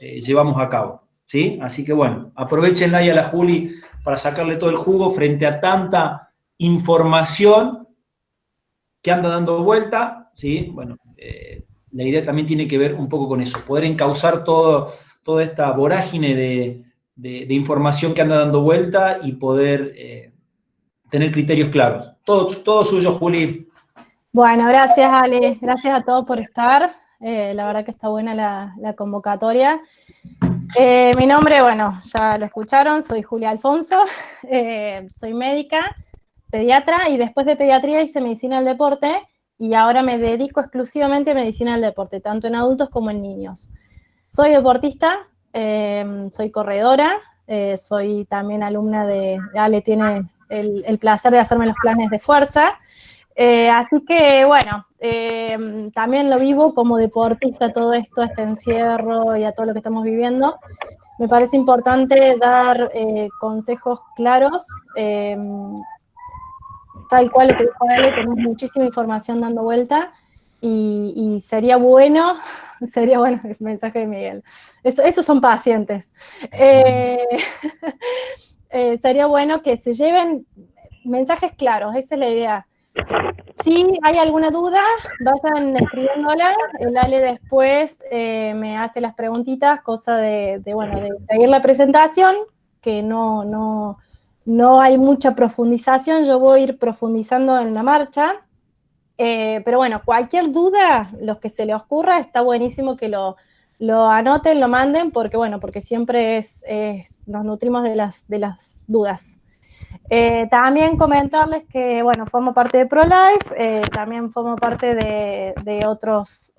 llevamos a cabo, ¿sí? Así que bueno, aprovechenla ahí a la Juli para sacarle todo el jugo frente a tanta información que anda dando vuelta, ¿sí? Bueno, la idea también tiene que ver un poco con eso, poder encauzar toda esta vorágine de información que anda dando vuelta y poder tener criterios claros. Todo suyo, Juli. Bueno, gracias Ale, gracias a todos por estar. La verdad que está buena la convocatoria. Mi nombre, bueno, ya lo escucharon, soy Julia Alfonso, soy médica, pediatra, y después de pediatría hice medicina del deporte, y ahora me dedico exclusivamente a medicina del deporte, tanto en adultos como en niños. Soy deportista, soy corredora, soy también alumna Ale tiene el placer de hacerme los planes de fuerza. Así que, bueno, también lo vivo como deportista todo esto, este encierro y a todo lo que estamos viviendo. Me parece importante dar consejos claros, tal cual lo que dijo Ale, tenemos muchísima información dando vuelta y sería bueno el mensaje de Miguel. Esos son pacientes. Sería bueno que se lleven mensajes claros, esa es la idea. Si hay alguna duda, vayan escribiéndola. El Ale después me hace las preguntitas, cosa de seguir la presentación, que no hay mucha profundización. Yo voy a ir profundizando en la marcha. Pero bueno, cualquier duda, los que se les ocurra, está buenísimo que lo anoten, lo manden, porque siempre nos nutrimos de las dudas. También comentarles que, bueno, formo parte de ProLife, también formo parte de otras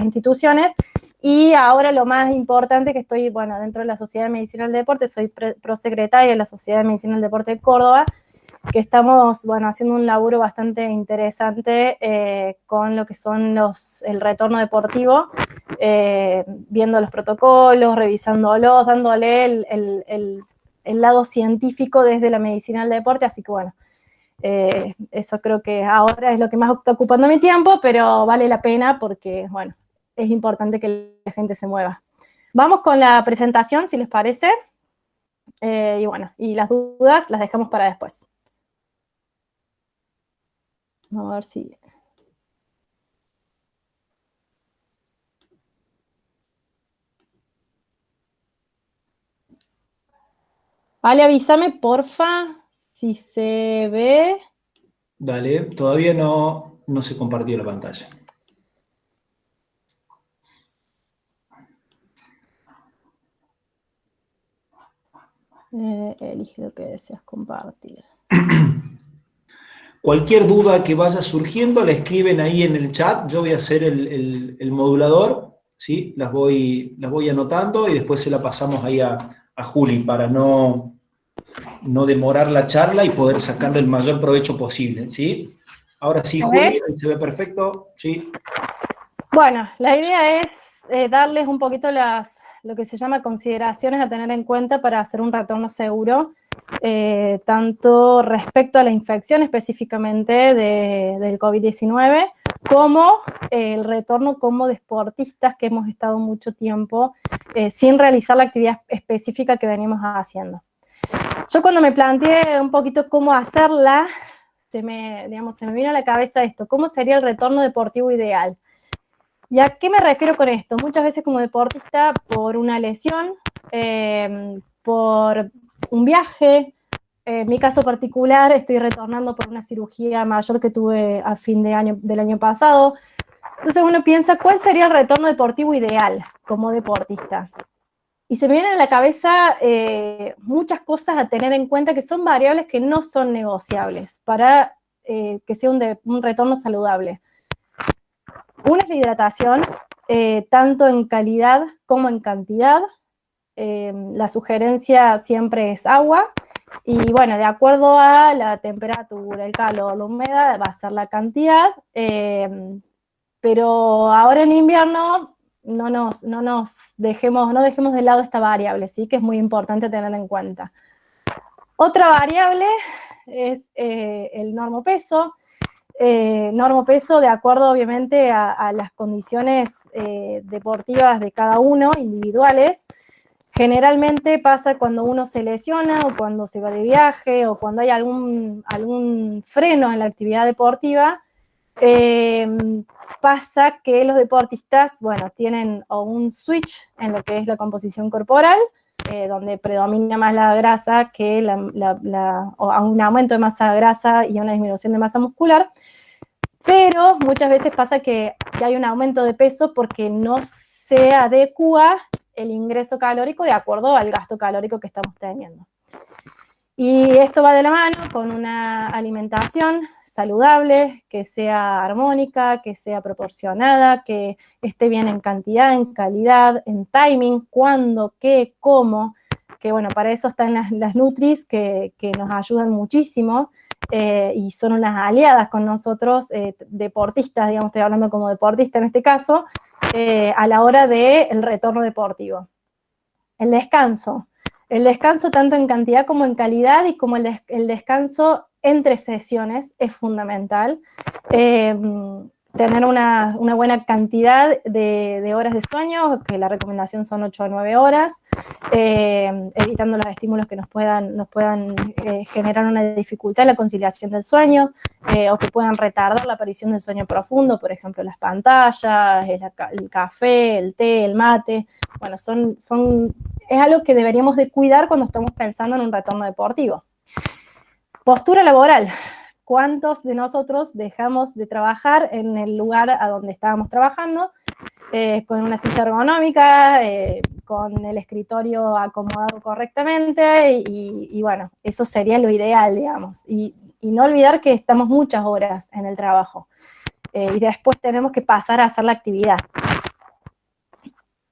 instituciones, y ahora lo más importante que estoy, bueno, dentro de la Sociedad de Medicina del Deporte, soy prosecretaria de la Sociedad de Medicina del Deporte de Córdoba, que estamos, bueno, haciendo un laburo bastante interesante con lo que son el retorno deportivo, viendo los protocolos, revisándolos, dándole el lado científico desde la medicina del deporte, así que bueno, eso creo que ahora es lo que más está ocupando mi tiempo, pero vale la pena porque, bueno, es importante que la gente se mueva. Vamos con la presentación, si les parece, y bueno, y las dudas las dejamos para después. Vamos a ver si... Vale, avísame, porfa, si se ve. Dale, todavía no se compartió la pantalla. Elige lo que deseas compartir. Cualquier duda que vaya surgiendo, la escriben ahí en el chat. Yo voy a hacer el modulador, ¿sí? Las voy anotando y después se la pasamos ahí a Juli para no demorar la charla y poder sacarle el mayor provecho posible, ¿sí? Ahora sí, Juli, se ve perfecto, ¿sí? Bueno, la idea es darles un poquito lo que se llama consideraciones a tener en cuenta para hacer un retorno seguro, tanto respecto a la infección específicamente del COVID-19, como el retorno como deportistas que hemos estado mucho tiempo sin realizar la actividad específica que venimos haciendo. Yo cuando me planteé un poquito cómo hacerla, se me vino a la cabeza esto: ¿cómo sería el retorno deportivo ideal? ¿Y a qué me refiero con esto? Muchas veces como deportista, por una lesión, por un viaje, en mi caso particular estoy retornando por una cirugía mayor que tuve a fin del año pasado. Entonces uno piensa, ¿cuál sería el retorno deportivo ideal como deportista? Y se me vienen a la cabeza muchas cosas a tener en cuenta que son variables que no son negociables para que sea un retorno saludable. Una es la hidratación, tanto en calidad como en cantidad. La sugerencia siempre es agua, y bueno, de acuerdo a la temperatura, el calor, la humedad, va a ser la cantidad, pero ahora en invierno no dejemos de lado esta variable, ¿sí? Que es muy importante tener en cuenta. Otra variable es el normopeso. normo peso de acuerdo obviamente a las condiciones deportivas de cada uno, individuales. Generalmente pasa cuando uno se lesiona o cuando se va de viaje o cuando hay algún freno en la actividad deportiva, pasa que los deportistas, bueno, tienen o un switch en lo que es la composición corporal, donde predomina más la grasa que o a un aumento de masa grasa y una disminución de masa muscular, pero muchas veces pasa que hay un aumento de peso porque no se adecua el ingreso calórico de acuerdo al gasto calórico que estamos teniendo. Y esto va de la mano con una alimentación saludable, que sea armónica, que sea proporcionada, que esté bien en cantidad, en calidad, en timing, cuándo, qué, cómo, que bueno, para eso están las Nutris que nos ayudan muchísimo y son unas aliadas con nosotros, deportistas, digamos, estoy hablando como deportista en este caso, a la hora del retorno deportivo. El descanso tanto en cantidad como en calidad y como el descanso entre sesiones es fundamental. Tener una buena cantidad de horas de sueño, que la recomendación son 8 a 9 horas, evitando los estímulos que nos puedan generar una dificultad en la conciliación del sueño, o que puedan retardar la aparición del sueño profundo, por ejemplo, las pantallas, el café, el té, el mate. Bueno, es algo que deberíamos de cuidar cuando estamos pensando en un retorno deportivo. Postura laboral. ¿Cuántos de nosotros dejamos de trabajar en el lugar a donde estábamos trabajando, con una silla ergonómica, con el escritorio acomodado correctamente? Y bueno, eso sería lo ideal, digamos. Y no olvidar que estamos muchas horas en el trabajo. Y después tenemos que pasar a hacer la actividad.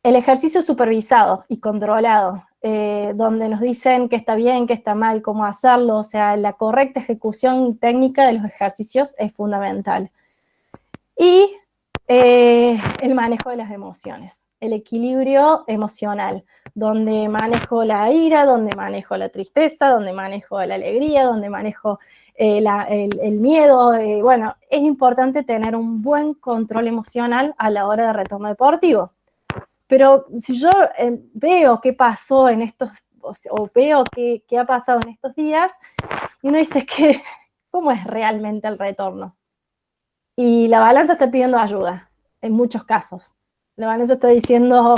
El ejercicio supervisado y controlado, donde nos dicen qué está bien, qué está mal, cómo hacerlo, o sea, la correcta ejecución técnica de los ejercicios es fundamental. Y el manejo de las emociones, el equilibrio emocional, donde manejo la ira, donde manejo la tristeza, donde manejo la alegría, donde manejo el miedo. Bueno, es importante tener un buen control emocional a la hora de retorno deportivo. Pero si yo veo qué pasó en estos, o veo qué ha pasado en estos días, y uno dice que, ¿cómo es realmente el retorno? Y la balanza está pidiendo ayuda, en muchos casos. La balanza está diciendo,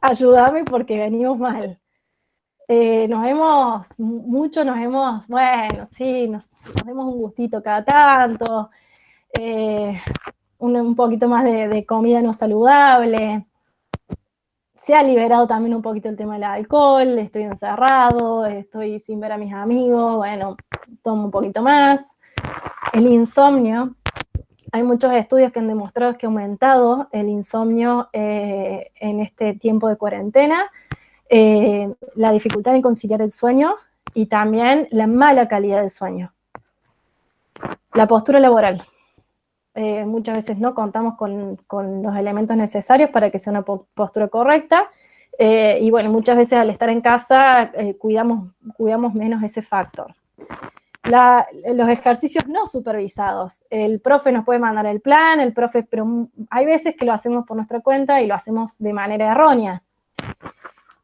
ayúdame porque venimos mal. Bueno, sí, nos demos un gustito cada tanto, un poquito más de comida no saludable. Se ha liberado también un poquito el tema del alcohol, estoy encerrado, estoy sin ver a mis amigos, bueno, tomo un poquito más. El insomnio, hay muchos estudios que han demostrado que ha aumentado el insomnio en este tiempo de cuarentena, la dificultad en conciliar el sueño y también la mala calidad del sueño. La postura laboral. Muchas veces no contamos con los elementos necesarios para que sea una postura correcta, y bueno, muchas veces al estar en casa cuidamos menos ese factor. Los ejercicios no supervisados. El profe nos puede mandar el plan, pero hay veces que lo hacemos por nuestra cuenta y lo hacemos de manera errónea.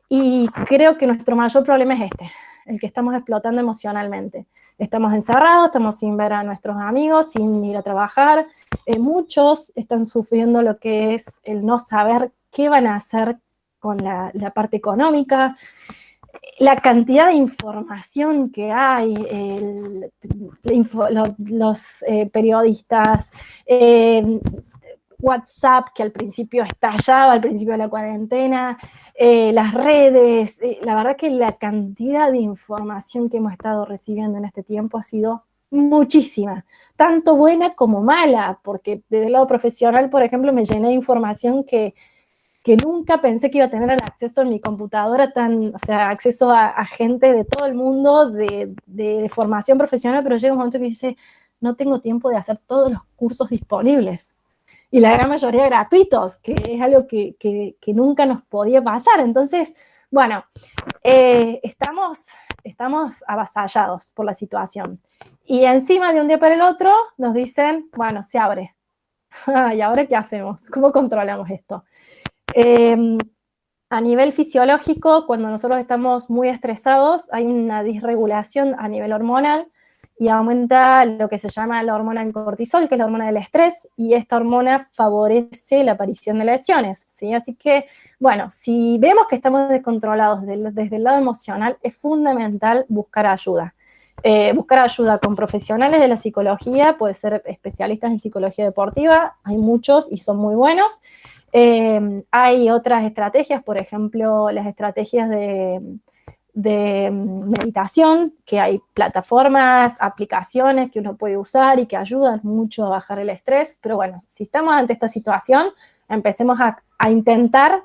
Y creo que nuestro mayor problema es el que estamos explotando emocionalmente. Estamos encerrados, estamos sin ver a nuestros amigos, sin ir a trabajar. Muchos están sufriendo lo que es el no saber qué van a hacer con la parte económica, la cantidad de información que hay, los periodistas, WhatsApp, que al principio estallaba, al principio de la cuarentena, las redes, la verdad que la cantidad de información que hemos estado recibiendo en este tiempo ha sido muchísima, tanto buena como mala, porque desde el lado profesional, por ejemplo, me llené de información que nunca pensé que iba a tener el acceso en mi computadora, o sea, acceso a gente de todo el mundo, de formación profesional, pero llega un momento que dice, no tengo tiempo de hacer todos los cursos disponibles. Y la gran mayoría gratuitos, que es algo que nunca nos podía pasar. Entonces, bueno, estamos estamos avasallados por la situación. Y encima de un día para el otro nos dicen, bueno, se abre. ¿Y ahora qué hacemos? ¿Cómo controlamos esto? A nivel fisiológico, cuando nosotros estamos muy estresados, hay una disregulación a nivel hormonal y aumenta lo que se llama la hormona del cortisol, que es la hormona del estrés, y esta hormona favorece la aparición de lesiones, ¿sí? Así que, bueno, si vemos que estamos descontrolados desde el lado emocional, es fundamental buscar ayuda. Buscar ayuda con profesionales de la psicología, puede ser especialistas en psicología deportiva, hay muchos y son muy buenos. Hay otras estrategias, por ejemplo, las estrategias de meditación, que hay plataformas, aplicaciones que uno puede usar y que ayudan mucho a bajar el estrés, pero bueno, si estamos ante esta situación, empecemos a intentar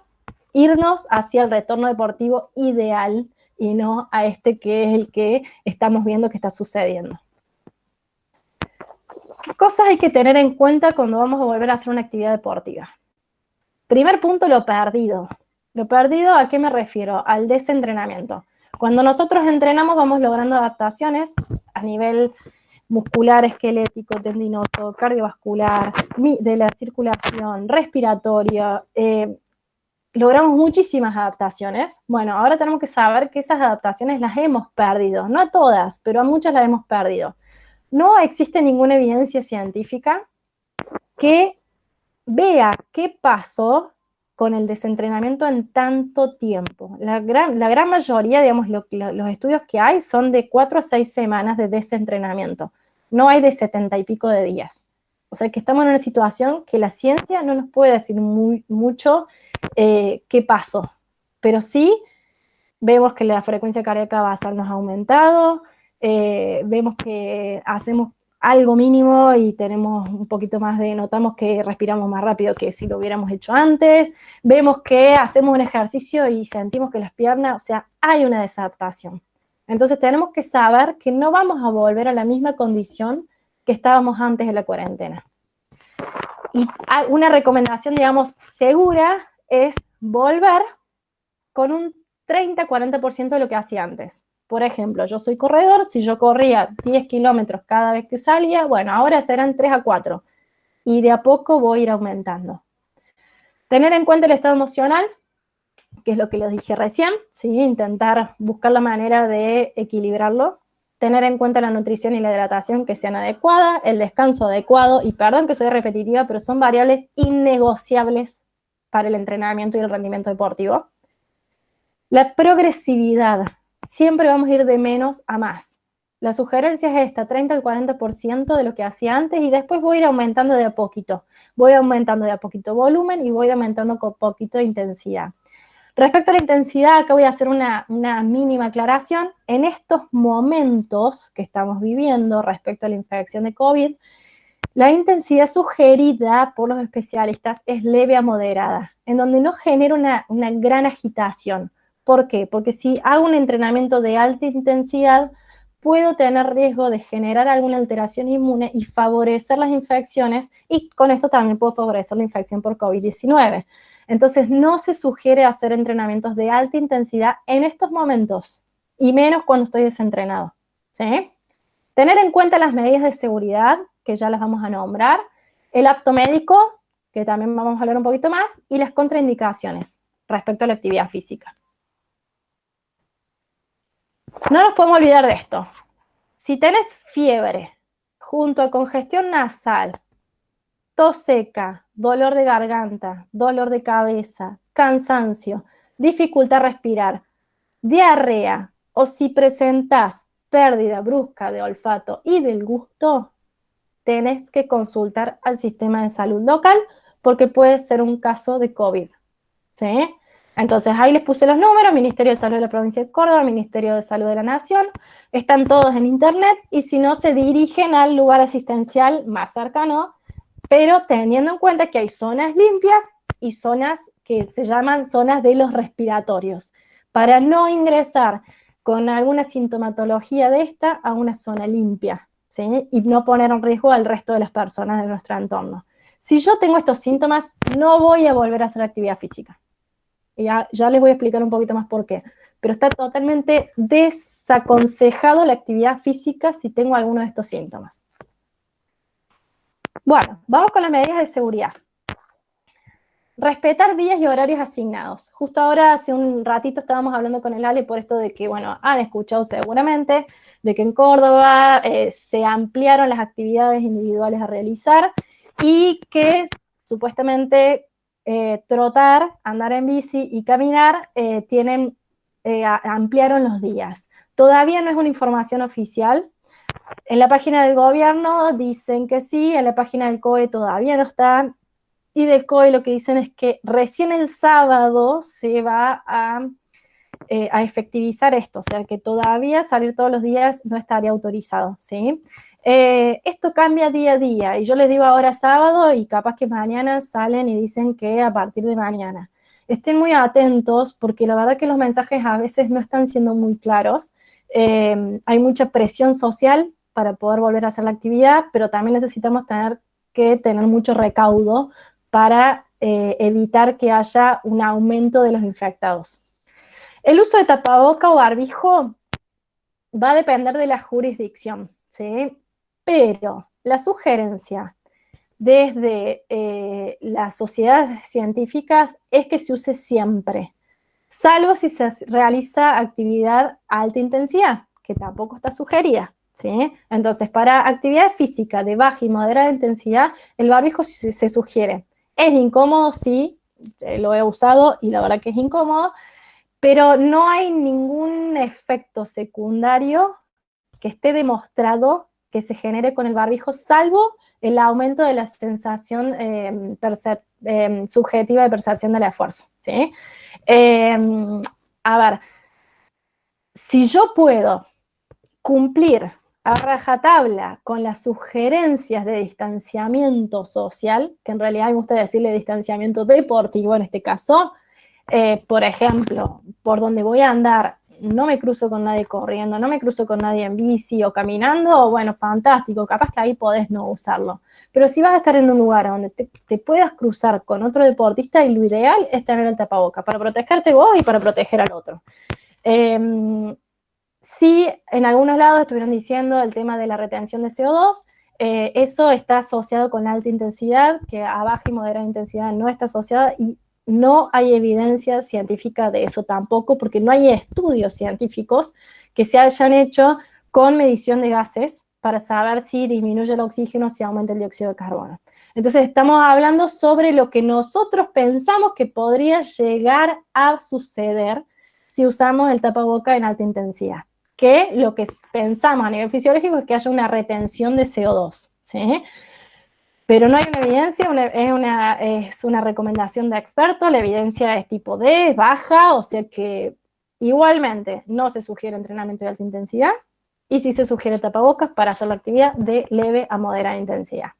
irnos hacia el retorno deportivo ideal y no a este que es el que estamos viendo que está sucediendo. ¿Qué cosas hay que tener en cuenta cuando vamos a volver a hacer una actividad deportiva? Primer punto, lo perdido. Lo perdido, ¿a qué me refiero? Al desentrenamiento. Cuando nosotros entrenamos vamos logrando adaptaciones a nivel muscular, esquelético, tendinoso, cardiovascular, de la circulación, respiratoria, logramos muchísimas adaptaciones. Bueno, ahora tenemos que saber que esas adaptaciones las hemos perdido. No a todas, pero a muchas las hemos perdido. No existe ninguna evidencia científica que vea qué pasó con el desentrenamiento en tanto tiempo. La gran mayoría, digamos, los estudios que hay son de 4 a 6 semanas de desentrenamiento. No hay de 70 y pico de días. O sea que estamos en una situación que la ciencia no nos puede decir mucho qué pasó. Pero sí vemos que la frecuencia cardíaca basal nos ha aumentado, vemos que hacemos algo mínimo y tenemos un poquito más notamos que respiramos más rápido que si lo hubiéramos hecho antes, vemos que hacemos un ejercicio y sentimos que las piernas, o sea, hay una desadaptación. Entonces tenemos que saber que no vamos a volver a la misma condición que estábamos antes de la cuarentena. Y una recomendación, digamos, segura es volver con un 30-40% de lo que hacía antes. Por ejemplo, yo soy corredor, si yo corría 10 kilómetros cada vez que salía, bueno, ahora serán 3 a 4. Y de a poco voy a ir aumentando. Tener en cuenta el estado emocional, que es lo que les dije recién, ¿sí? Intentar buscar la manera de equilibrarlo. Tener en cuenta la nutrición y la hidratación que sean adecuadas, el descanso adecuado, y perdón que soy repetitiva, pero son variables innegociables para el entrenamiento y el rendimiento deportivo. La progresividad. Siempre vamos a ir de menos a más. La sugerencia es esta, 30 al 40% de lo que hacía antes y después voy a ir aumentando de a poquito. Voy aumentando de a poquito volumen y voy aumentando con poquito de intensidad. Respecto a la intensidad, acá voy a hacer una mínima aclaración. En estos momentos que estamos viviendo respecto a la infección de COVID, la intensidad sugerida por los especialistas es leve a moderada, en donde no genera una gran agitación. ¿Por qué? Porque si hago un entrenamiento de alta intensidad, puedo tener riesgo de generar alguna alteración inmune y favorecer las infecciones, y con esto también puedo favorecer la infección por COVID-19. Entonces, no se sugiere hacer entrenamientos de alta intensidad en estos momentos, y menos cuando estoy desentrenado, ¿sí? Tener en cuenta las medidas de seguridad, que ya las vamos a nombrar, el apto médico, que también vamos a hablar un poquito más, y las contraindicaciones respecto a la actividad física. No nos podemos olvidar de esto. Si tenés fiebre, junto a congestión nasal, tos seca, dolor de garganta, dolor de cabeza, cansancio, dificultad a respirar, diarrea, o si presentás pérdida brusca de olfato y del gusto, tenés que consultar al sistema de salud local porque puede ser un caso de COVID, ¿sí? Entonces, ahí les puse los números, Ministerio de Salud de la Provincia de Córdoba, Ministerio de Salud de la Nación, están todos en internet, y si no, se dirigen al lugar asistencial más cercano, pero teniendo en cuenta que hay zonas limpias y zonas que se llaman zonas de los respiratorios, para no ingresar con alguna sintomatología de esta a una zona limpia, ¿sí? Y no poner en riesgo al resto de las personas de nuestro entorno. Si yo tengo estos síntomas, no voy a volver a hacer actividad física. Y ya les voy a explicar un poquito más por qué. Pero está totalmente desaconsejado la actividad física si tengo alguno de estos síntomas. Bueno, vamos con las medidas de seguridad. Respetar días y horarios asignados. Justo ahora, hace un ratito, estábamos hablando con el Ale por esto de que, bueno, han escuchado seguramente de que en Córdoba se ampliaron las actividades individuales a realizar y que supuestamente trotar, andar en bici y caminar ampliaron los días. Todavía no es una información oficial. En la página del gobierno dicen que sí, en la página del COE todavía no está. Y del COE lo que dicen es que recién el sábado se va a efectivizar esto, o sea que todavía salir todos los días no estaría autorizado, ¿sí? Esto cambia día a día, y yo les digo ahora sábado, y capaz que mañana salen y dicen que a partir de mañana. Estén muy atentos, porque la verdad que los mensajes a veces no están siendo muy claros. Hay mucha presión social para poder volver a hacer la actividad, pero también necesitamos tener mucho recaudo para evitar que haya un aumento de los infectados. El uso de tapaboca o barbijo va a depender de la jurisdicción, ¿sí? Pero la sugerencia desde las sociedades científicas es que se use siempre, salvo si se realiza actividad a alta intensidad, que tampoco está sugerida, ¿sí? Entonces, para actividad física de baja y moderada intensidad, el barbijo se sugiere. Es incómodo, sí, lo he usado y la verdad que es incómodo, pero no hay ningún efecto secundario que esté demostrado que se genere con el barbijo, salvo el aumento de la sensación subjetiva de percepción del esfuerzo, ¿sí? A ver, si yo puedo cumplir a rajatabla con las sugerencias de distanciamiento social, que en realidad me gusta decirle distanciamiento deportivo en este caso, por ejemplo, por donde voy a andar, no me cruzo con nadie corriendo, no me cruzo con nadie en bici o caminando, bueno, fantástico, capaz que ahí podés no usarlo. Pero si vas a estar en un lugar donde te puedas cruzar con otro deportista, y lo ideal es tener el tapaboca para protegerte vos y para proteger al otro. Sí, en algunos lados estuvieron diciendo el tema de la retención de CO2, eso está asociado con la alta intensidad, que a baja y moderada intensidad no está asociada, y no hay evidencia científica de eso tampoco, porque no hay estudios científicos que se hayan hecho con medición de gases para saber si disminuye el oxígeno, si aumenta el dióxido de carbono. Entonces estamos hablando sobre lo que nosotros pensamos que podría llegar a suceder si usamos el tapaboca en alta intensidad, que lo que pensamos a nivel fisiológico es que haya una retención de CO2, ¿sí? Pero no hay una evidencia, es una recomendación de expertos, la evidencia es tipo D, es baja, o sea que igualmente no se sugiere entrenamiento de alta intensidad, y sí se sugiere tapabocas para hacer la actividad de leve a moderada intensidad.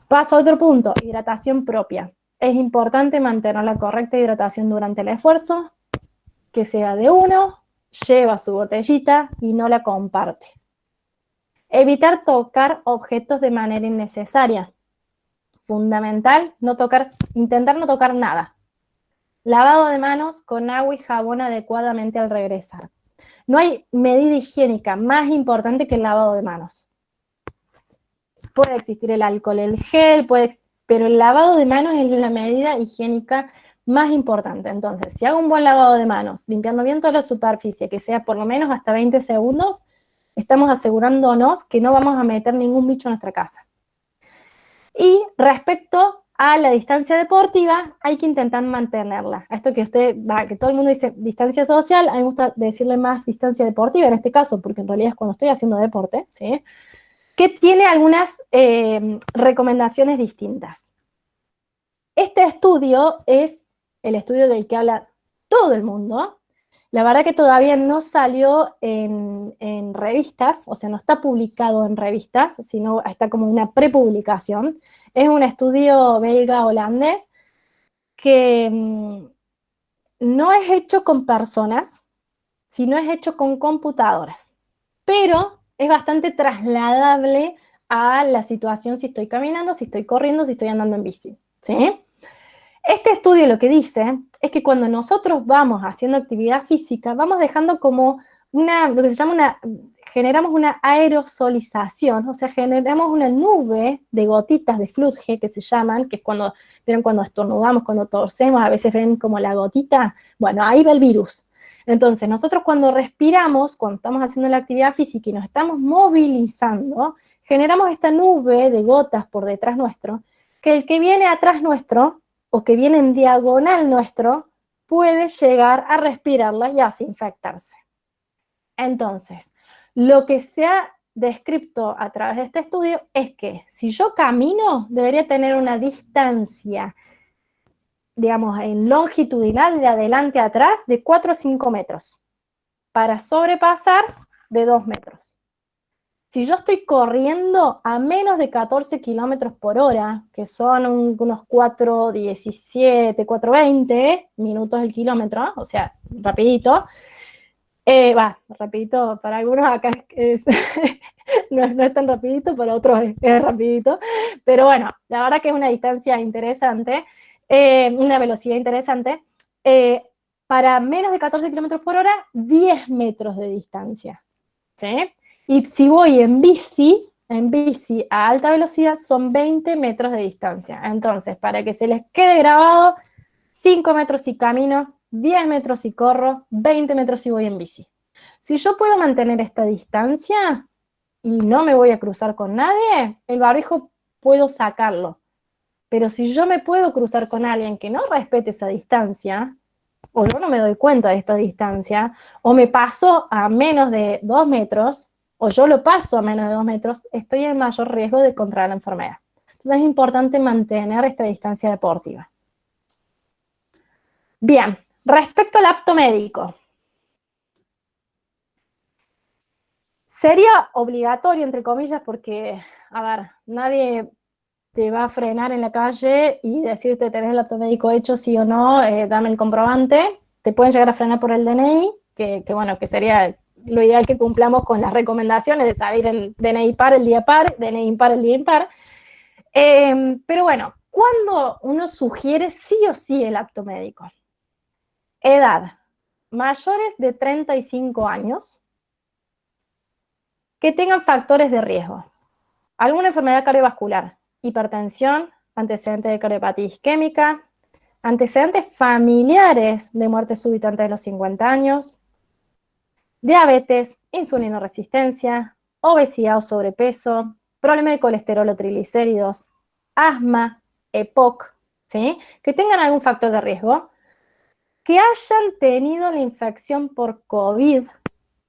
Paso a otro punto, hidratación propia. Es importante mantener la correcta hidratación durante el esfuerzo, que sea de uno, lleva su botellita y no la comparte. Evitar tocar objetos de manera innecesaria. Fundamental, intentar no tocar nada. Lavado de manos con agua y jabón adecuadamente al regresar. No hay medida higiénica más importante que el lavado de manos. Puede existir el alcohol, el gel, pero el lavado de manos es la medida higiénica más importante. Entonces, si hago un buen lavado de manos, limpiando bien toda la superficie, que sea por lo menos hasta 20 segundos, estamos asegurándonos que no vamos a meter ningún bicho en nuestra casa. Y respecto a la distancia deportiva, hay que intentar mantenerla. Esto que todo el mundo dice distancia social, a mí me gusta decirle más distancia deportiva en este caso, porque en realidad es cuando estoy haciendo deporte, ¿sí? Que tiene algunas recomendaciones distintas. Este estudio es el estudio del que habla todo el mundo. La verdad que todavía no salió en revistas, o sea, no está publicado en revistas, sino está como una prepublicación. Es un estudio belga-holandés que no es hecho con personas, sino es hecho con computadoras. Pero es bastante trasladable a la situación si estoy caminando, si estoy corriendo, si estoy andando en bici, ¿sí? Este estudio lo que dice es que cuando nosotros vamos haciendo actividad física, vamos dejando como lo que se llama generamos una aerosolización, o sea, generamos una nube de gotitas de Flutge, que se llaman, que es ¿vieron cuando estornudamos, cuando tosemos, a veces ven como la gotita? Bueno, ahí va el virus. Entonces, nosotros cuando respiramos, cuando estamos haciendo la actividad física y nos estamos movilizando, generamos esta nube de gotas por detrás nuestro, que el que viene atrás nuestro, o que viene en diagonal nuestro, puede llegar a respirarla y así infectarse. Entonces, lo que se ha descrito a través de este estudio es que si yo camino, debería tener una distancia, digamos, en longitudinal de adelante a atrás de 4 o 5 metros, para sobrepasar de 2 metros. Si yo estoy corriendo a menos de 14 kilómetros por hora, que son unos 4:17, 4:20 minutos el kilómetro, o sea, rapidito, rapidito para algunos acá no es tan rapidito, para otros es rapidito, pero bueno, la verdad que es una distancia interesante, una velocidad interesante. Para menos de 14 kilómetros por hora, 10 metros de distancia, ¿sí? Y si voy en bici a alta velocidad, son 20 metros de distancia. Entonces, para que se les quede grabado, 5 metros si camino, 10 metros si corro, 20 metros si voy en bici. Si yo puedo mantener esta distancia y no me voy a cruzar con nadie, el barbijo puedo sacarlo. Pero si yo me puedo cruzar con alguien que no respete esa distancia, o yo no me doy cuenta de esta distancia, o me paso a menos de 2 metros, o yo lo paso a menos de 2 metros, estoy en mayor riesgo de contraer la enfermedad. Entonces es importante mantener esta distancia deportiva. Bien, respecto al apto médico. Sería obligatorio, entre comillas, porque, a ver, nadie te va a frenar en la calle y decirte tenés el apto médico hecho sí o no, dame el comprobante. Te pueden llegar a frenar por el DNI, que bueno, que sería lo ideal que cumplamos con las recomendaciones de salir en DNI par el día par, DNI impar el día impar. Pero bueno, ¿cuándo uno sugiere sí o sí el apto médico? Edad, mayores de 35 años, que tengan factores de riesgo. Alguna enfermedad cardiovascular, hipertensión, antecedentes de cardiopatía isquémica, antecedentes familiares de muerte súbita antes de los 50 años, diabetes, insulinoresistencia, obesidad o sobrepeso, problema de colesterol o triglicéridos, asma, EPOC, ¿sí? Que tengan algún factor de riesgo, que hayan tenido la infección por COVID,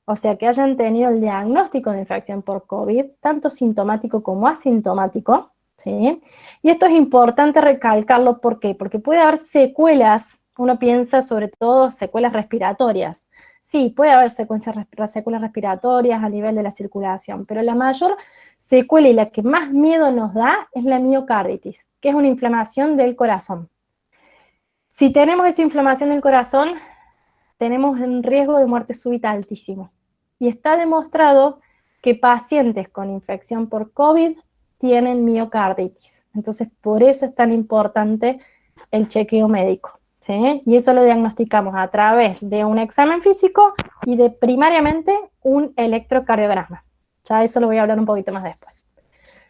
o sea, que hayan tenido el diagnóstico de infección por COVID, tanto sintomático como asintomático, ¿sí? Y esto es importante recalcarlo, ¿por qué? Porque puede haber secuelas, uno piensa sobre todo secuelas respiratorias. Sí, puede haber secuelas respiratorias a nivel de la circulación, pero la mayor secuela y la que más miedo nos da es la miocarditis, que es una inflamación del corazón. Si tenemos esa inflamación del corazón, tenemos un riesgo de muerte súbita altísimo. Y está demostrado que pacientes con infección por COVID tienen miocarditis. Entonces, por eso es tan importante el chequeo médico, ¿sí? Y eso lo diagnosticamos a través de un examen físico y de primariamente un electrocardiograma. Ya eso lo voy a hablar un poquito más después.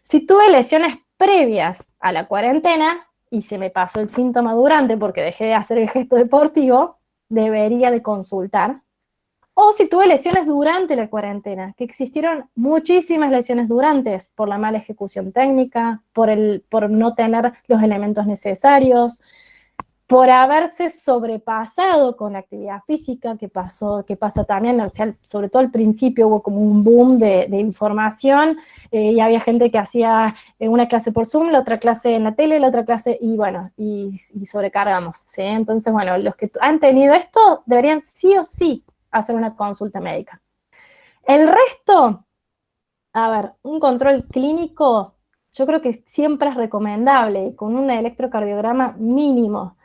Si tuve lesiones previas a la cuarentena y se me pasó el síntoma durante porque dejé de hacer el gesto deportivo, debería de consultar. O si tuve lesiones durante la cuarentena, que existieron muchísimas lesiones durantes por la mala ejecución técnica, por no tener los elementos necesarios, por haberse sobrepasado con la actividad física, que pasa también, o sea, sobre todo al principio hubo como un boom de información, y había gente que hacía una clase por Zoom, la otra clase en la tele, la otra clase, y bueno, y sobrecargamos, ¿sí? Entonces, bueno, los que han tenido esto deberían sí o sí hacer una consulta médica. El resto, a ver, un control clínico, yo creo que siempre es recomendable, con un electrocardiograma mínimo.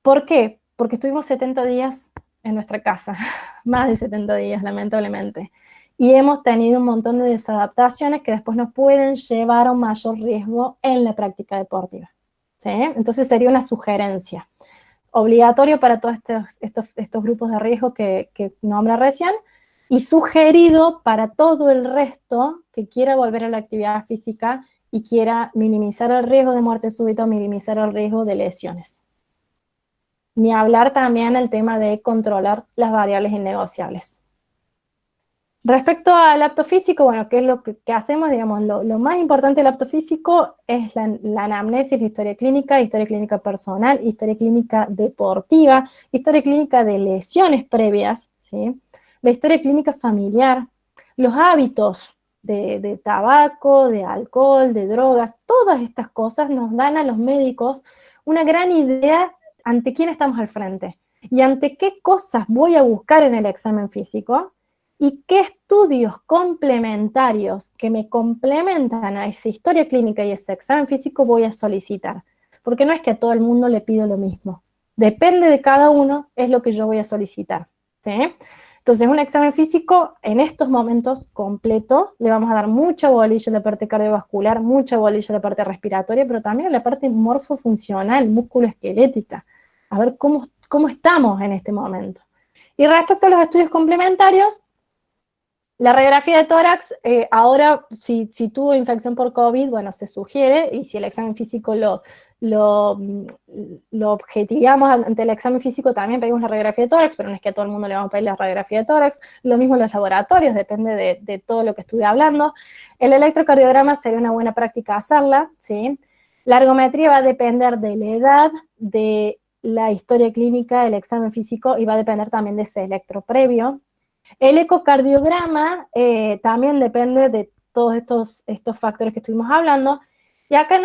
¿Por qué? Porque estuvimos 70 días en nuestra casa, más de 70 días, lamentablemente. Y hemos tenido un montón de desadaptaciones que después nos pueden llevar a un mayor riesgo en la práctica deportiva. ¿sí? Entonces sería una sugerencia. Obligatorio para todos estos grupos de riesgo que nombra recién, y sugerido para todo el resto que quiera volver a la actividad física y quiera minimizar el riesgo de muerte súbita o minimizar el riesgo de lesiones. Ni hablar también el tema de controlar las variables innegociables. Respecto al apto físico, bueno, ¿qué es lo que hacemos? Digamos, lo más importante del apto físico es la anamnesis, la historia clínica personal, historia clínica deportiva, historia clínica de lesiones previas, ¿sí? La historia clínica familiar, los hábitos de tabaco, de alcohol, de drogas, todas estas cosas nos dan a los médicos una gran idea ante quién estamos al frente y ante qué cosas voy a buscar en el examen físico y qué estudios complementarios que me complementan a esa historia clínica y ese examen físico voy a solicitar. Porque no es que a todo el mundo le pido lo mismo. Depende de cada uno, es lo que yo voy a solicitar, ¿sí? Entonces, un examen físico en estos momentos completo, le vamos a dar mucha bolilla a la parte cardiovascular, mucha bolilla a la parte respiratoria, pero también a la parte morfofuncional, musculoesquelética. A ver cómo estamos en este momento. Y respecto a los estudios complementarios, la radiografía de tórax, ahora si tuvo infección por COVID, bueno, se sugiere, y si el examen físico lo objetivamos ante el examen físico, también pedimos la radiografía de tórax, pero no es que a todo el mundo le vamos a pedir la radiografía de tórax. Lo mismo en los laboratorios, depende de todo lo que estuve hablando. El electrocardiograma sería una buena práctica hacerla, ¿sí? La ergometría va a depender de la edad, de la historia clínica, el examen físico, y va a depender también de ese electro previo. El ecocardiograma también depende de todos estos factores que estuvimos hablando. Y acá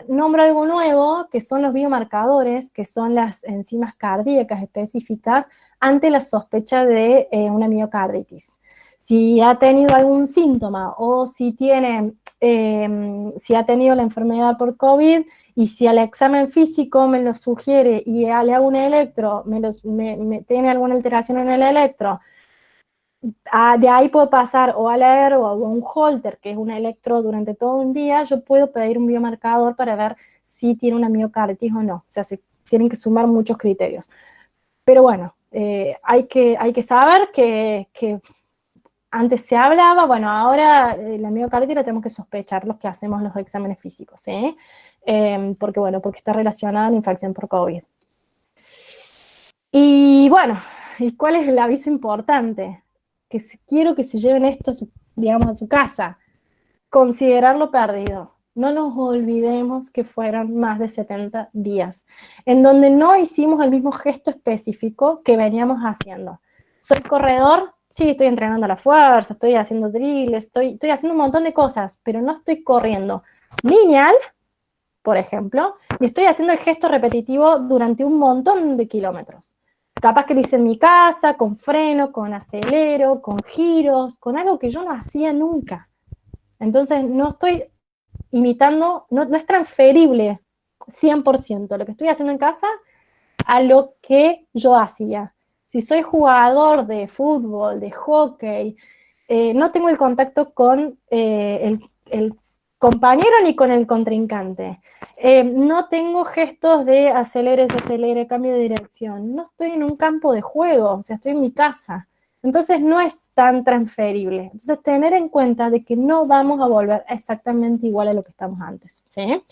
nombro algo nuevo, que son los biomarcadores, que son las enzimas cardíacas específicas ante la sospecha de una miocarditis. Si ha tenido algún síntoma o si ha tenido la enfermedad por COVID y si al examen físico me lo sugiere y le hago un electro, tiene alguna alteración en el electro, de ahí puedo pasar o a la ERG o a un Holter, que es un electro durante todo un día. Yo puedo pedir un biomarcador para ver si tiene una miocarditis o no. O sea, se tienen que sumar muchos criterios. Pero bueno, hay que saber que antes se hablaba, bueno, ahora la miocarditis la tenemos que sospechar los que hacemos los exámenes físicos, ¿sí? Porque está relacionada a la infección por COVID. Y bueno, ¿y cuál es el aviso importante? Quiero que se lleven esto, digamos, a su casa. Considerarlo perdido. No nos olvidemos que fueron más de 70 días, en donde no hicimos el mismo gesto específico que veníamos haciendo. ¿Soy corredor? Sí, estoy entrenando a la fuerza, estoy haciendo drill, estoy haciendo un montón de cosas, pero no estoy corriendo lineal, por ejemplo, y estoy haciendo el gesto repetitivo durante un montón de kilómetros. Capaz que lo hice en mi casa, con freno, con acelero, con giros, con algo que yo no hacía nunca. Entonces no estoy imitando, no es transferible 100% lo que estoy haciendo en casa a lo que yo hacía. Si soy jugador de fútbol, de hockey, no tengo el contacto con el compañero ni con el contrincante. No tengo gestos de acelere, cambio de dirección. No estoy en un campo de juego, o sea, estoy en mi casa. Entonces no es tan transferible. Entonces tener en cuenta de que no vamos a volver exactamente igual a lo que estamos antes, ¿sí?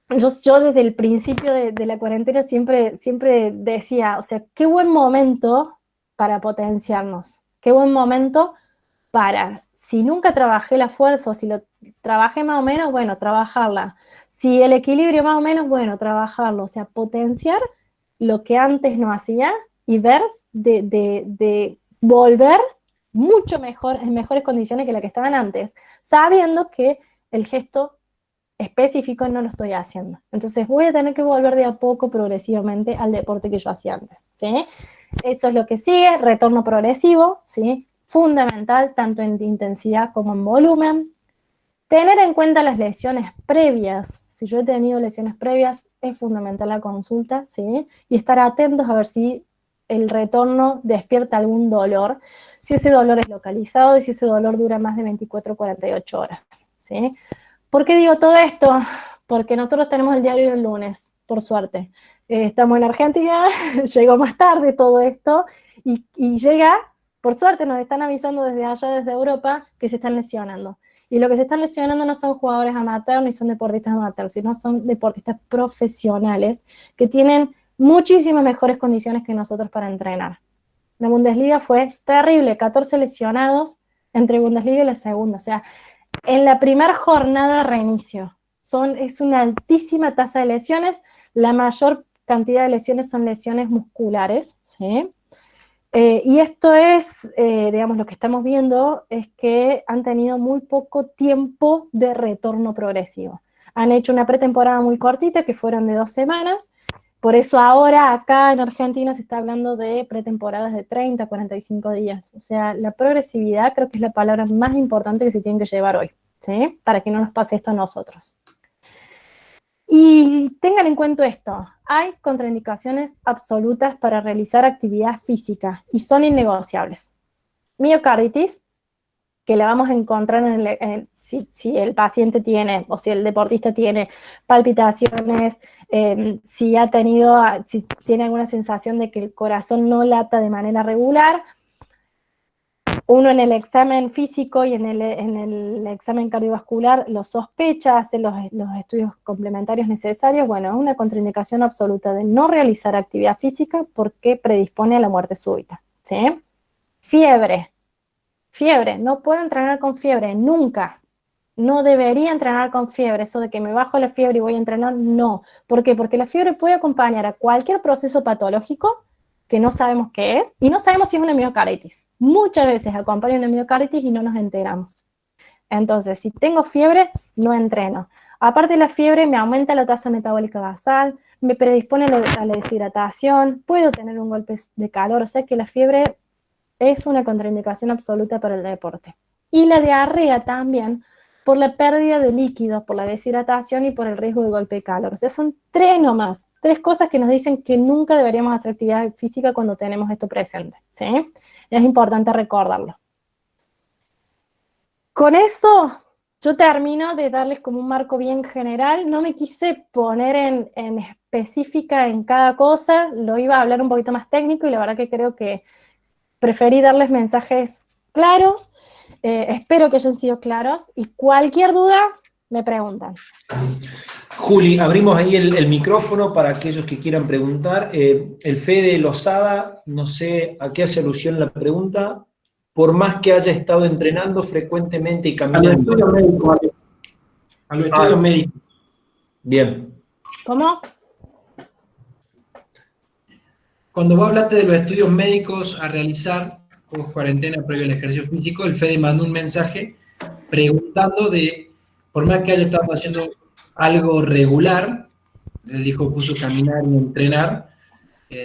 Yo desde el principio de la cuarentena siempre decía, o sea, qué buen momento para potenciarnos, qué buen momento para, si nunca trabajé la fuerza o si lo trabajé más o menos, bueno, trabajarla. Si el equilibrio más o menos, bueno, trabajarlo. O sea, potenciar lo que antes no hacía y ver de volver mucho mejor, en mejores condiciones que la que estaban antes, sabiendo que el gesto específico no lo estoy haciendo. Entonces voy a tener que volver de a poco progresivamente al deporte que yo hacía antes, ¿sí? Eso es lo que sigue, retorno progresivo, ¿sí? Fundamental tanto en intensidad como en volumen. Tener en cuenta las lesiones previas. Si yo he tenido lesiones previas, es fundamental la consulta, ¿sí? Y estar atentos a ver si el retorno despierta algún dolor, si ese dolor es localizado y si ese dolor dura más de 24 o 48 horas, ¿sí? ¿Por qué digo todo esto? porque nosotros tenemos el diario del lunes, por suerte. Estamos en Argentina, llegó más tarde todo esto, y llega, por suerte nos están avisando desde allá, desde Europa, que se están lesionando. Y lo que se están lesionando no son jugadores amateurs ni son deportistas amateurs, sino son deportistas profesionales que tienen muchísimas mejores condiciones que nosotros para entrenar. La Bundesliga fue terrible, 14 lesionados entre Bundesliga y la segunda. O sea, en la primera jornada de reinicio es una altísima tasa de lesiones. La mayor cantidad de lesiones son lesiones musculares, ¿sí? Y esto es, digamos, lo que estamos viendo es que han tenido muy poco tiempo de retorno progresivo. Han hecho una pretemporada muy cortita, que fueron de 2 semanas. Por eso ahora acá en Argentina se está hablando de pretemporadas de 30, 45 días. O sea, la progresividad creo que es la palabra más importante que se tiene que llevar hoy, ¿sí? Para que no nos pase esto a nosotros. Y tengan en cuenta esto, hay contraindicaciones absolutas para realizar actividad física y son innegociables. Miocarditis, que la vamos a encontrar si el paciente tiene, o si el deportista tiene palpitaciones, si tiene alguna sensación de que el corazón no lata de manera regular. Uno en el examen físico y en el examen cardiovascular lo sospecha, hace los estudios complementarios necesarios. Bueno, es una contraindicación absoluta de no realizar actividad física porque predispone a la muerte súbita, ¿sí? Fiebre, no puedo entrenar con fiebre, nunca. No debería entrenar con fiebre, eso de que me bajo la fiebre y voy a entrenar, no. ¿Por qué? Porque la fiebre puede acompañar a cualquier proceso patológico que no sabemos qué es, y no sabemos si es una miocarditis. Muchas veces acompaña una miocarditis y no nos enteramos. Entonces, si tengo fiebre, no entreno. Aparte de la fiebre, me aumenta la tasa metabólica basal, me predispone a la deshidratación, puedo tener un golpe de calor, o sea que la fiebre es una contraindicación absoluta para el deporte. Y la diarrea también, por la pérdida de líquidos, por la deshidratación y por el riesgo de golpe de calor. O sea, son 3 nomás, 3 cosas que nos dicen que nunca deberíamos hacer actividad física cuando tenemos esto presente, ¿sí? Es importante recordarlo. Con eso, yo termino de darles como un marco bien general. No me quise poner en específica en cada cosa, lo iba a hablar un poquito más técnico y la verdad que creo que preferí darles mensajes claros. Espero que hayan sido claros y cualquier duda me preguntan. Juli, abrimos ahí el micrófono para aquellos que quieran preguntar. El Fede Lozada, no sé a qué hace alusión la pregunta. Por más que haya estado entrenando frecuentemente y caminando. A los estudios médicos, ¿vale? A los estudios médicos. Bien. ¿Cómo? Cuando vos hablaste de los estudios médicos a realizar post cuarentena previo al ejercicio físico, el Fede mandó un mensaje preguntando por más que haya estado haciendo algo regular, él dijo puso caminar y entrenar,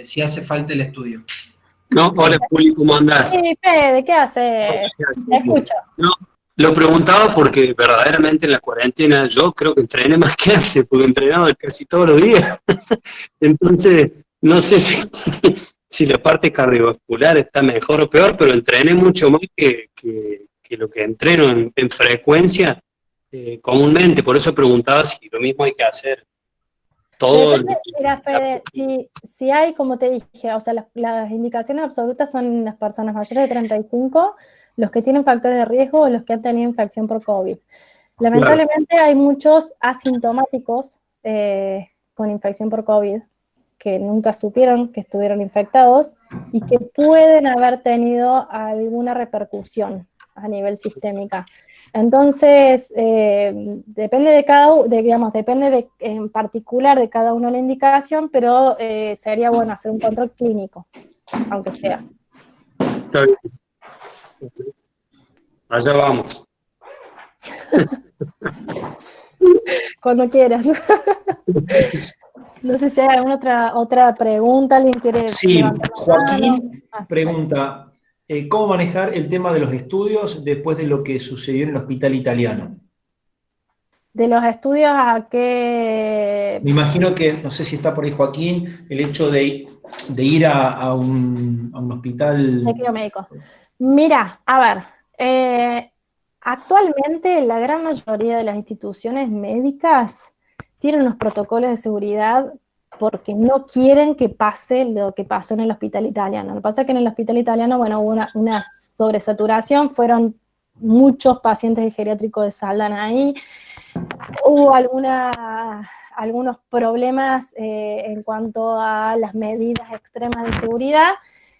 si hace falta el estudio. No, hola Juli, ¿cómo andás? Sí, Fede, ¿qué haces? Te escucho. No, lo preguntaba porque verdaderamente en la cuarentena yo creo que entrené más que antes, porque entrenaba casi todos los días. Entonces, no sé si la parte cardiovascular está mejor o peor, pero entrené mucho más que lo que entreno en frecuencia comúnmente. Por eso preguntaba si lo mismo hay que hacer. Todo. Mira, Fede, si hay, como te dije, o sea, las indicaciones absolutas son las personas mayores de 35, los que tienen factores de riesgo o los que han tenido infección por COVID. Lamentablemente hay muchos asintomáticos con infección por COVID que nunca supieron que estuvieron infectados y que pueden haber tenido alguna repercusión a nivel sistémica. Entonces, depende depende en particular de cada uno la indicación, pero sería bueno hacer un control clínico, aunque sea. Está bien. Allá vamos. Cuando quieras. No sé si hay alguna otra pregunta, ¿alguien quiere? Sí, Joaquín pregunta, ¿cómo manejar el tema de los estudios después de lo que sucedió en el hospital italiano? ¿De los estudios a qué? Me imagino que, no sé si está por ahí Joaquín, el hecho de ir a un hospital... Chequeo médico. Mira, a ver, actualmente la gran mayoría de las instituciones médicas tienen unos protocolos de seguridad porque no quieren que pase lo que pasó en el hospital italiano. Lo que pasa es que en el hospital italiano, bueno, hubo una sobresaturación, fueron muchos pacientes geriátricos de Saldanha ahí, hubo algunos problemas en cuanto a las medidas extremas de seguridad,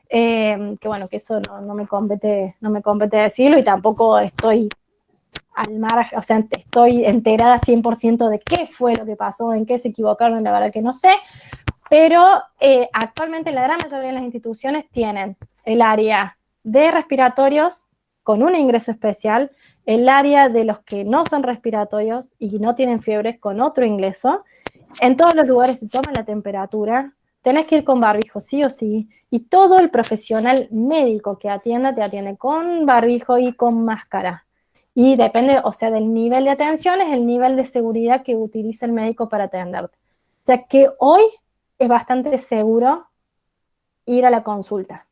que bueno, que eso no me compete decirlo, y tampoco estoy al margen, o sea, estoy enterada 100% de qué fue lo que pasó, en qué se equivocaron, la verdad que no sé, pero actualmente la gran mayoría de las instituciones tienen el área de respiratorios con un ingreso especial, el área de los que no son respiratorios y no tienen fiebres con otro ingreso. En todos los lugares se toma la temperatura, tenés que ir con barbijo sí o sí, y todo el profesional médico que atienda te atiende con barbijo y con máscara. Y depende, o sea, del nivel de atención, es el nivel de seguridad que utiliza el médico para atenderte. O sea que hoy es bastante seguro ir a la consulta.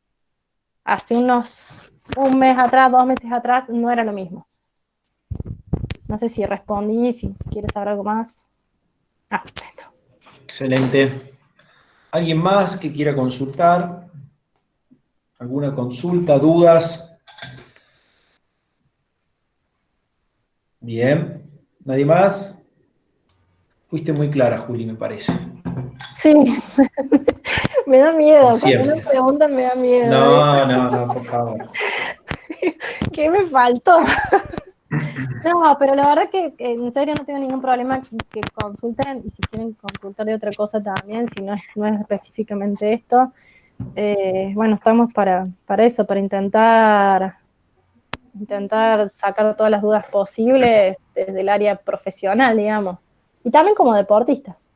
Hace un mes atrás, 2 meses atrás, no era lo mismo. No sé si respondí, si quieres saber algo más. Perfecto. Excelente. ¿Alguien más que quiera consultar? ¿Alguna consulta, dudas? Bien. ¿Nadie más? Fuiste muy clara, Juli, me parece. Sí, me da miedo. Siempre. Cuando me preguntan me da miedo. No, por favor. ¿Qué me faltó? No, pero la verdad que en serio no tengo ningún problema que consulten, y si quieren consultar de otra cosa también, si no es específicamente esto, bueno, estamos para eso, para intentar sacar todas las dudas posibles desde el área profesional, digamos, y también como deportistas.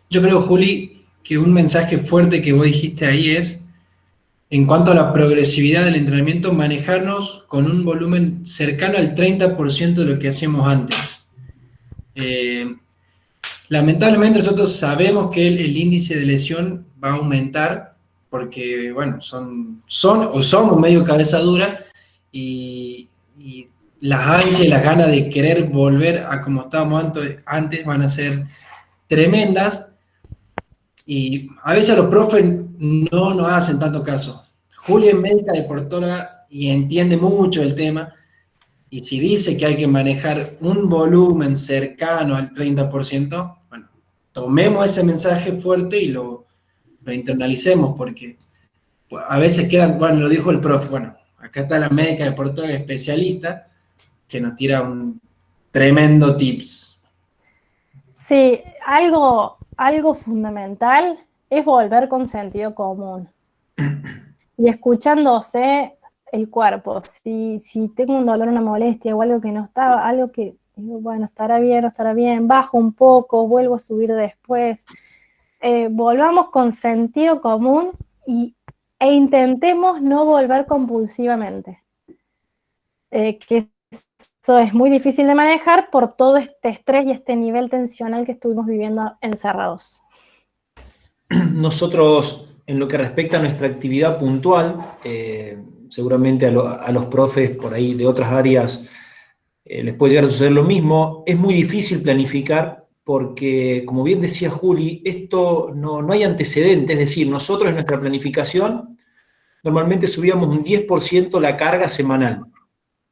Yo creo, Juli, que un mensaje fuerte que vos dijiste ahí es, en cuanto a la progresividad del entrenamiento, manejarnos con un volumen cercano al 30% de lo que hacíamos antes. Lamentablemente nosotros sabemos que el índice de lesión va a aumentar porque, bueno, somos medio cabeza dura y las ansias y las ganas de querer volver a como estábamos antes van a ser tremendas, y a veces los profes no nos hacen tanto caso. Julia es médica deportóloga y entiende mucho el tema, y si dice que hay que manejar un volumen cercano al 30%, bueno, tomemos ese mensaje fuerte y lo internalicemos, porque a veces quedan, bueno, lo dijo el profe, bueno, acá está la médica deportóloga especialista que nos tira un tremendo tips. Sí, algo fundamental es volver con sentido común y escuchándose el cuerpo. Si tengo un dolor, una molestia o algo que no estaba, algo que digo, bueno, estará bien, bajo un poco, vuelvo a subir después. Volvamos con sentido común e intentemos no volver compulsivamente. Que eso es muy difícil de manejar por todo este estrés y este nivel tensional que estuvimos viviendo encerrados. Nosotros, en lo que respecta a nuestra actividad puntual, seguramente a los profes por ahí de otras áreas les puede llegar a suceder lo mismo. Es muy difícil planificar porque, como bien decía Juli, esto no hay antecedentes, es decir, nosotros en nuestra planificación normalmente subíamos un 10% la carga semanal,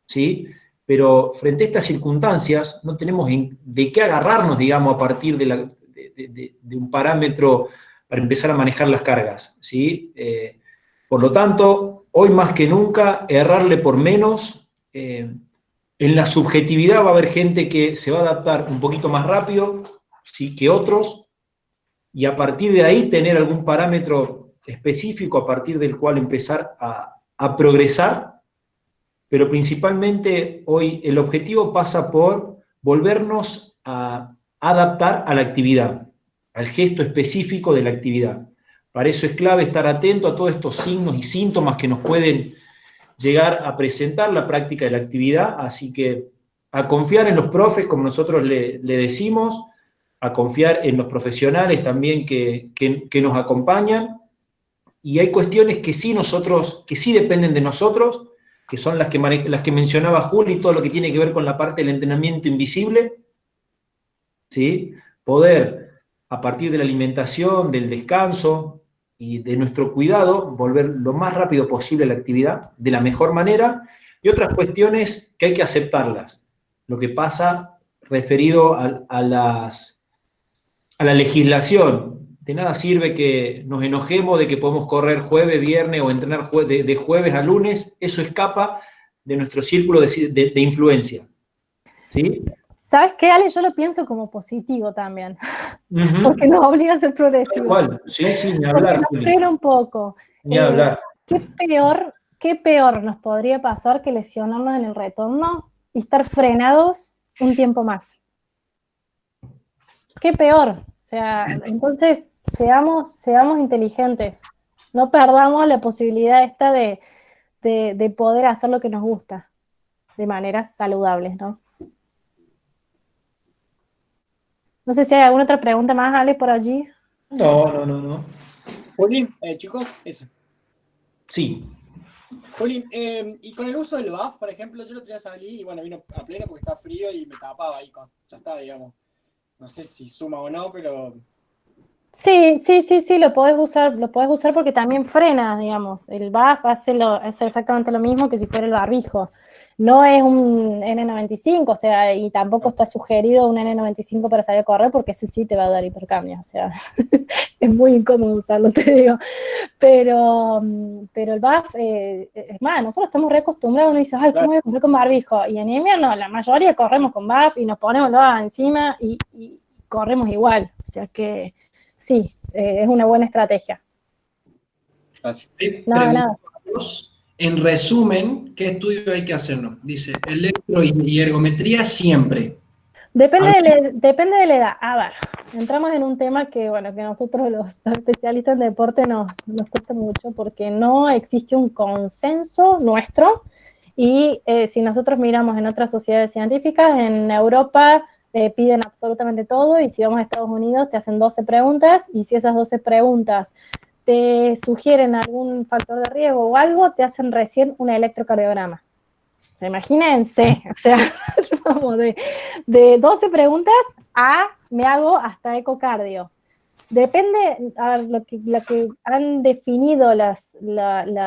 ¿sí? Pero frente a estas circunstancias no tenemos de qué agarrarnos, digamos, a partir de un parámetro para empezar a manejar las cargas, ¿sí? Por lo tanto, hoy más que nunca, errarle por menos. En la subjetividad va a haber gente que se va a adaptar un poquito más rápido, ¿sí?, que otros, y a partir de ahí tener algún parámetro específico a partir del cual empezar a progresar, pero principalmente hoy el objetivo pasa por volvernos a adaptar a la actividad, al gesto específico de la actividad. Para eso es clave estar atento a todos estos signos y síntomas que nos pueden llegar a presentar la práctica de la actividad, así que a confiar en los profes, como nosotros le decimos, a confiar en los profesionales también que nos acompañan, y hay cuestiones que sí dependen de nosotros, que son las que mencionaba Juli, todo lo que tiene que ver con la parte del entrenamiento invisible, ¿sí? Poder, a partir de la alimentación, del descanso y de nuestro cuidado, volver lo más rápido posible a la actividad, de la mejor manera, y otras cuestiones que hay que aceptarlas. Lo que pasa referido a la legislación. De nada sirve que nos enojemos de que podemos correr jueves, viernes o entrenar de jueves a lunes, eso escapa de nuestro círculo de influencia. ¿Sí? ¿Sabes qué, Ale? Yo lo pienso como positivo también, porque Uh-huh. nos obliga a ser progresivos. Igual, sí, sí, ni Porque hablar, nos Juli. frena un poco. Ni hablar. ¿Qué peor nos podría pasar que lesionarnos en el retorno y estar frenados un tiempo más? ¿Qué peor? O sea, entonces seamos inteligentes. No perdamos la posibilidad esta de poder hacer lo que nos gusta de maneras saludables, ¿no? No sé si hay alguna otra pregunta más, Ale, por allí. No. Juli, chicos, eso. Sí. Juli, y con el uso del BAF, por ejemplo, yo lo tenía salí y bueno, vino a pleno porque está frío y me tapaba ahí, ya está, digamos. No sé si suma o no, pero... Sí, lo podés usar porque también frena, digamos. El BAF hace exactamente lo mismo que si fuera el barbijo. No es un N95, o sea, y tampoco está sugerido un N95 para salir a correr porque ese sí te va a dar hipercambio, o sea, es muy incómodo usarlo, te digo. Pero el BAF, es más, nosotros estamos reacostumbrados, uno dice, ay, ¿cómo voy a correr con barbijo? Y en invierno la mayoría corremos con BAF y nos ponemos el BAF encima y corremos igual, o sea que... Sí, es una buena estrategia. Gracias. Nada. En resumen, ¿qué estudio hay que hacernos? Dice, electro y ergometría siempre. Depende de la edad. A ver, entramos en un tema que, bueno, que nosotros los especialistas en deporte nos cuesta mucho porque no existe un consenso nuestro y si nosotros miramos en otras sociedades científicas, en Europa piden absolutamente todo y si vamos a Estados Unidos te hacen 12 preguntas y si esas 12 preguntas te sugieren algún factor de riesgo o algo, te hacen recién un electrocardiograma. O sea, imagínense, o sea, vamos de 12 preguntas a me hago hasta ecocardio. Depende, a ver, lo que han definido la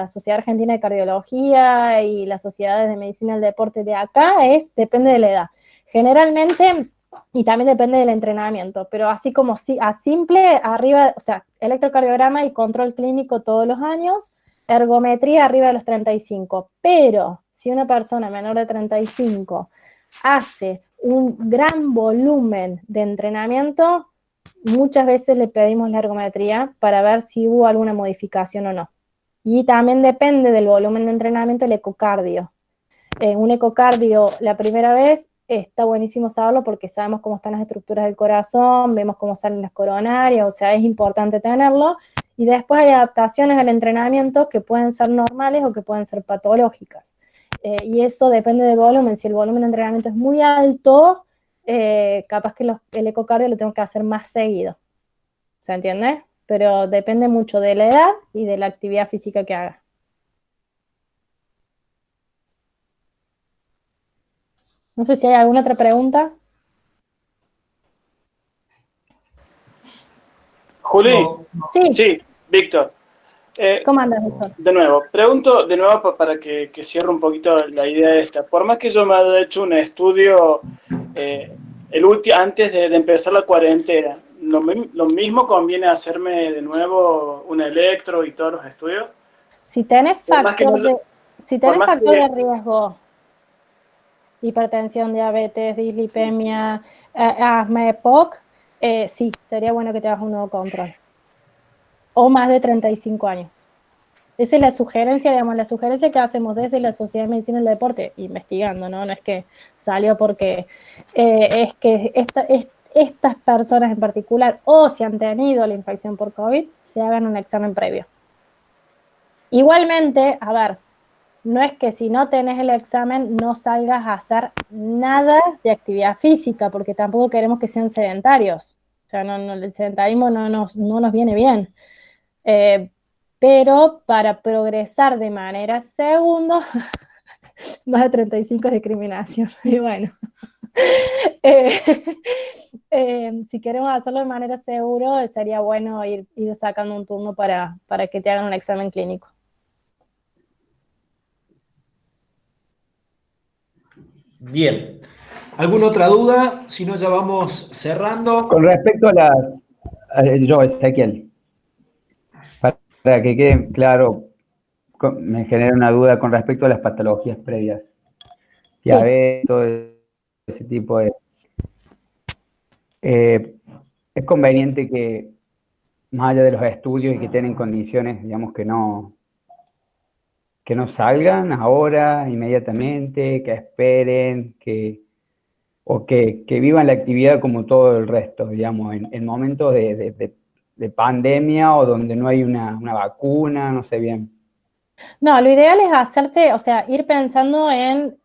Sociedad Argentina de Cardiología y las sociedades de medicina del deporte de acá depende de la edad. Generalmente, y también depende del entrenamiento, pero así como a simple, arriba, o sea, electrocardiograma y control clínico todos los años, ergometría arriba de los 35, pero si una persona menor de 35 hace un gran volumen de entrenamiento, muchas veces le pedimos la ergometría para ver si hubo alguna modificación o no. Y también depende del volumen de entrenamiento el ecocardio. Un ecocardio la primera vez está buenísimo saberlo porque sabemos cómo están las estructuras del corazón, vemos cómo salen las coronarias, o sea, es importante tenerlo. Y después hay adaptaciones al entrenamiento que pueden ser normales o que pueden ser patológicas. Y eso depende del volumen. Si el volumen de entrenamiento es muy alto, capaz que el ecocardio lo tengo que hacer más seguido. ¿Se entiende? Pero depende mucho de la edad y de la actividad física que haga. No sé si hay alguna otra pregunta. Juli, Sí, Víctor. ¿cómo andas, Víctor? De nuevo, pregunto para que cierre un poquito la idea esta. Por más que yo me haya hecho un estudio antes de empezar la cuarentena, ¿lo mismo conviene hacerme de nuevo un electro y todos los estudios? Si tenés factor de riesgo, hipertensión, diabetes, dislipemia, asma, EPOC, sí, sería bueno que te hagas un nuevo control. O más de 35 años. Esa es la sugerencia, digamos, la sugerencia que hacemos desde la Sociedad de Medicina del Deporte, investigando, ¿no? No es que salió porque es que estas personas en particular, o si han tenido la infección por COVID, se hagan un examen previo. Igualmente, a ver, no es que si no tenés el examen no salgas a hacer nada de actividad física, porque tampoco queremos que sean sedentarios. O sea, el sedentarismo no nos viene bien. Pero para progresar de manera segunda, más de 35 es discriminación. Y bueno, Si queremos hacerlo de manera segura, sería bueno ir sacando un turno para que te hagan un examen clínico. Bien. ¿Alguna otra duda? Si no, ya vamos cerrando. Con respecto yo, Ezequiel, para que quede claro, me genera una duda con respecto a las patologías previas. Diabetes, todo ese tipo de... es conveniente que, más allá de los estudios y que tienen condiciones, digamos, que no salgan ahora, inmediatamente, que esperen, que vivan la actividad como todo el resto, digamos, en momentos de pandemia o donde no hay una vacuna, no sé bien. No, lo ideal es hacerte, o sea, ir pensando en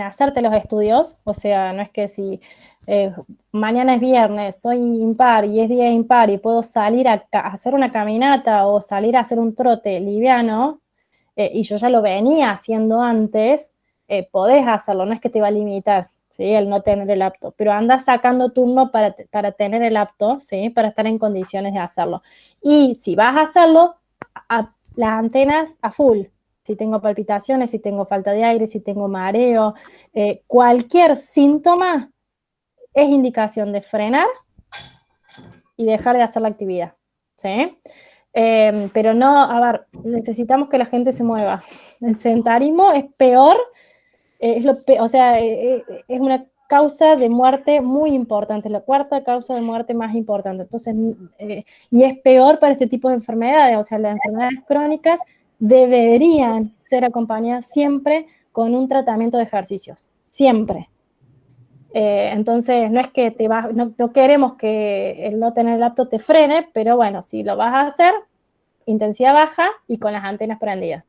hacerte los estudios, o sea, no es que si mañana es viernes, soy impar y es día impar y puedo salir a hacer una caminata o salir a hacer un trote liviano, y yo ya lo venía haciendo antes, podés hacerlo, no es que te va a limitar, ¿sí? El no tener el apto, pero anda sacando turno para tener el apto, ¿sí? Para estar en condiciones de hacerlo. Y si vas a hacerlo, las antenas a full. Si tengo palpitaciones, si tengo falta de aire, si tengo mareo, cualquier síntoma es indicación de frenar y dejar de hacer la actividad, ¿sí? Pero no, a ver, necesitamos que la gente se mueva. El sedentarismo es peor, es una causa de muerte muy importante, la cuarta causa de muerte más importante. Entonces, y es peor para este tipo de enfermedades, o sea, las enfermedades crónicas deberían ser acompañadas siempre con un tratamiento de ejercicios, siempre. Entonces, no es que no queremos que el no tener el apto te frene, pero bueno, si lo vas a hacer, intensidad baja y con las antenas prendidas.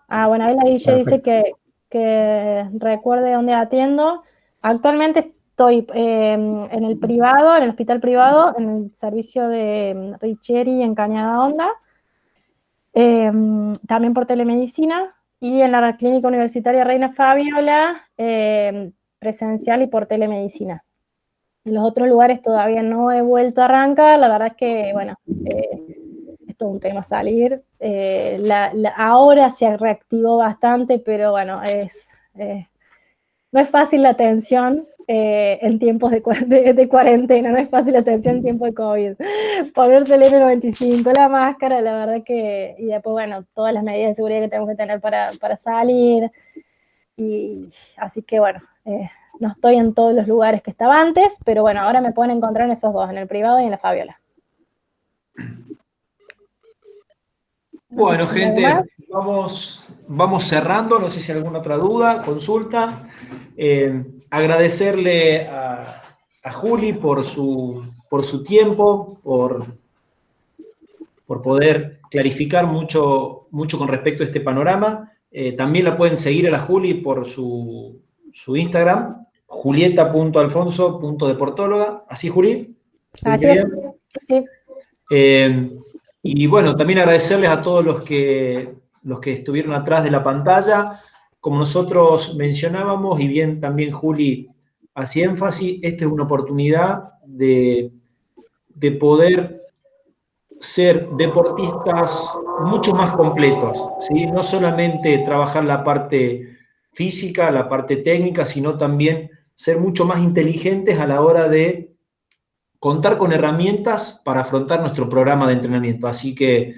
Bueno, ahí la Guille dice que recuerde dónde atiendo. Actualmente estoy en el privado, en el hospital privado, en el servicio de Richieri en Cañada Honda, también por telemedicina, y en la clínica universitaria Reina Fabiola, presencial y por telemedicina. En los otros lugares todavía no he vuelto a arrancar, la verdad es que, bueno, es todo un tema salir. Ahora se reactivó bastante, pero bueno, no es fácil la atención en tiempos de cuarentena, no es fácil la atención en tiempos de COVID. Ponerse el N95, la máscara, la verdad que, y después, bueno, todas las medidas de seguridad que tenemos que tener para salir, y así que, bueno, no estoy en todos los lugares que estaba antes, pero bueno, ahora me pueden encontrar en esos dos, en el privado y en la Fabiola. Bueno, gente, vamos cerrando, no sé si hay alguna otra duda, consulta. Agradecerle a Juli por su tiempo, por poder clarificar mucho con respecto a este panorama. También la pueden seguir a la Juli por su Instagram, julieta.alfonso.deportóloga. ¿Así, Juli? Así es. Sí. Y bueno, también agradecerles a todos los que estuvieron atrás de la pantalla. Como nosotros mencionábamos, y bien también Juli hacía énfasis, esta es una oportunidad de poder ser deportistas mucho más completos, ¿sí? No solamente trabajar la parte física, la parte técnica, sino también ser mucho más inteligentes a la hora de contar con herramientas para afrontar nuestro programa de entrenamiento. Así que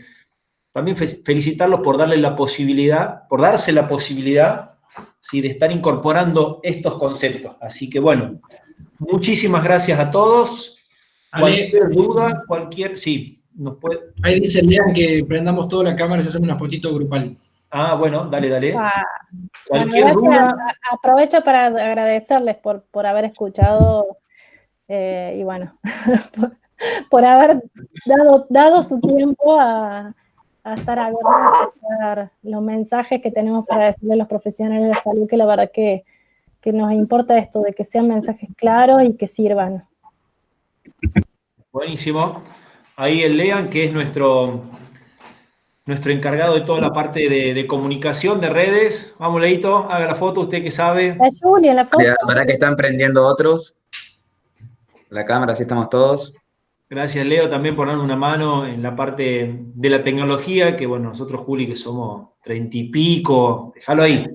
también felicitarlos por darse la posibilidad, ¿sí?, de estar incorporando estos conceptos. Así que bueno, muchísimas gracias a todos. Cualquier duda, sí, nos puede... Ahí dice Lean que prendamos toda la cámara y hacemos una fotito grupal. Bueno, dale. Cualquier duda. Aprovecho para agradecerles por haber escuchado y bueno, por haber dado su tiempo a estar abiertos a escuchar los mensajes que tenemos para decirle a los profesionales de la salud, que la verdad que nos importa esto, de que sean mensajes claros y que sirvan. Buenísimo. Ahí el Lean, que es nuestro nuestro encargado de toda la parte de comunicación, de redes. Vamos, Leito, haga la foto, usted que sabe. La Juli en la foto. Para que están prendiendo otros. La cámara, así estamos todos. Gracias, Leo, también por darnos una mano en la parte de la tecnología, que bueno, nosotros, Juli, que somos 30 y pico, déjalo ahí.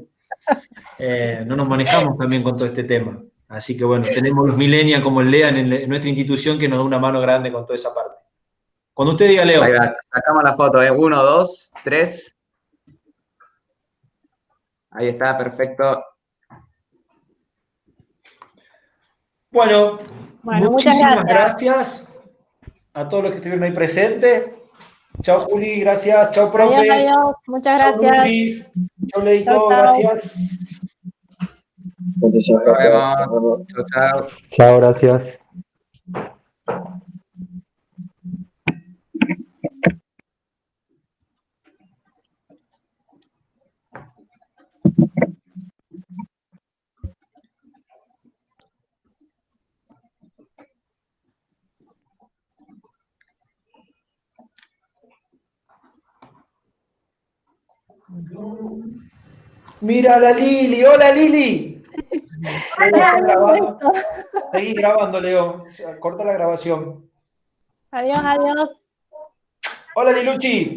No nos manejamos también con todo este tema. Así que bueno, tenemos los millennials como el Lean en nuestra institución que nos da una mano grande con toda esa parte. Cuando usted diga, Leo. Ahí va, sacamos la foto, 1, 2, 3. Ahí está, perfecto. Bueno, Bueno, muchísimas muchas gracias. gracias a todos los que estuvieron ahí presentes. Chao, Juli, gracias. Chao, profe. Adiós, adiós. Muchas Chao, gracias. Luis. Chao, Leito, Chao, chao. gracias. Nos vemos. Chao, chao. Chao, gracias. Mira la Lili. Hola, Lili. Adiós, Seguí grabando, Leo. Corta la grabación. adiós. Hola, Liluchi.